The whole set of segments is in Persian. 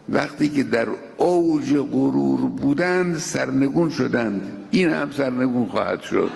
وقتی که در اوج غرور بودند سرنگون شدند، این هم سرنگون خواهد شد.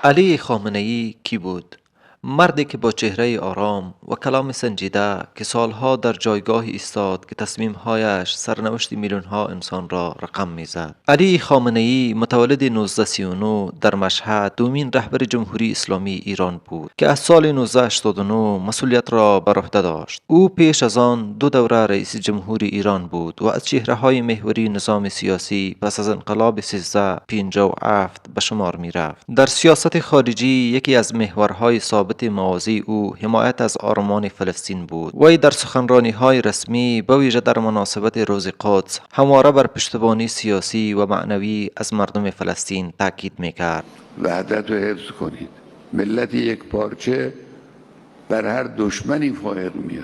علی خامنه‌ای کی بود؟ مردی که با چهره آرام و کلام سنجیده که سالها در جایگاهی ایستاد که تصمیمهایش سرنوشت میلیون‌ها انسان را رقم میزد. علی خامنه‌ای متولد 1939 در مشهد دومین رهبر جمهوری اسلامی ایران بود که از سال 1989 مسئولیت را بر عهده داشت. او پیش از آن 2 دوره رئیس جمهوری ایران بود و از چهره‌های محوری نظام سیاسی پس از انقلاب 1357 به شمار می‌رفت. در سیاست خارجی یکی از محورهای ثابت موازی او حمایت از آرمان فلسطین بود. وی در سخنرانی‌های رسمی به ویژه در مناسبت روز قدس همواره بر پشتیبانی سیاسی و معنوی از مردم فلسطین تاکید می‌کرد. وحدت رو حفظ کنید. ملت یک پارچه بر هر دشمنی فائق میاد.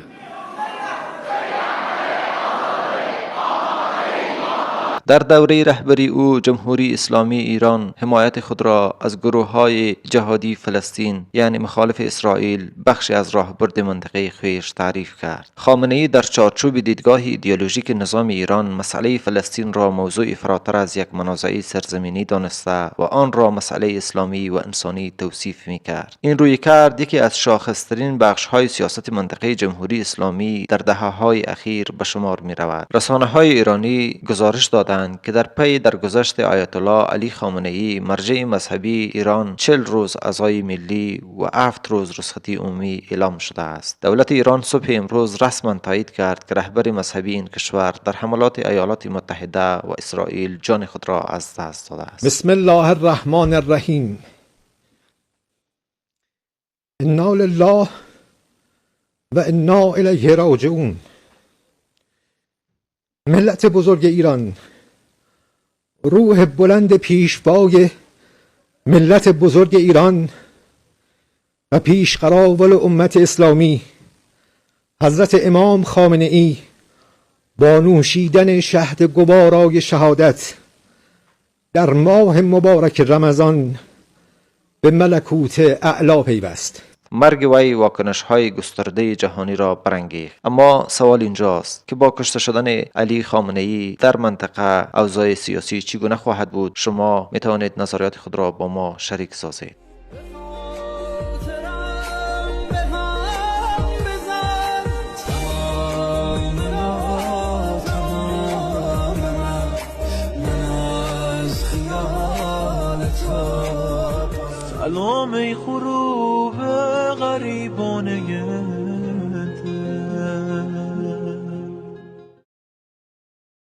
در دوره رهبری او جمهوری اسلامی ایران حمایت خود را از گروه‌های جهادی فلسطین یعنی مخالف اسرائیل بخشی از راهبرد منطقه خویش تعریف کرد. خامنه‌ای در چارچوب دیدگاه ایدئولوژیک نظام ایران مسئله فلسطین را موضوع فراتر از یک منازعه سرزمینی دانسته و آن را مسئله اسلامی و انسانی توصیف می‌کرد. این رویکرد یکی از شاخص‌ترین بخش‌های سیاست منطقه جمهوری اسلامی در دهه‌های اخیر به شمار می‌رود. رسانه‌های ایرانی گزارش دادند که در پی درگذشت آیت الله علی خامنه‌ای مرجع مذهبی ایران 40 روز عزای ملی و 7 روز رخصتی عمومی اعلام شده است. دولت ایران صبح امروز رسما تایید کرد که رهبر مذهبی این کشور در حملات ایالات متحده و اسرائیل جان خود را از دست داده است. بسم الله الرحمن الرحیم. انا لله و انا الیه راجعون. ملت بزرگ ایران، روح بلند پیشوای ملت بزرگ ایران و پیشقراول امت اسلامی حضرت امام خامنه‌ای با نوشیدن شهد گوارای شهادت در ماه مبارک رمضان به ملکوت اعلی پیوست. مرگ وی واکنش‌های گسترده جهانی را برانگیخت. اما سوال اینجاست که با کشته شدن علی خامنه‌ای در منطقه اوضاع سیاسی چگونه خواهد بود؟ شما میتوانید نظریات خود را با ما شریک سازید. سلام ای غروب غریبان.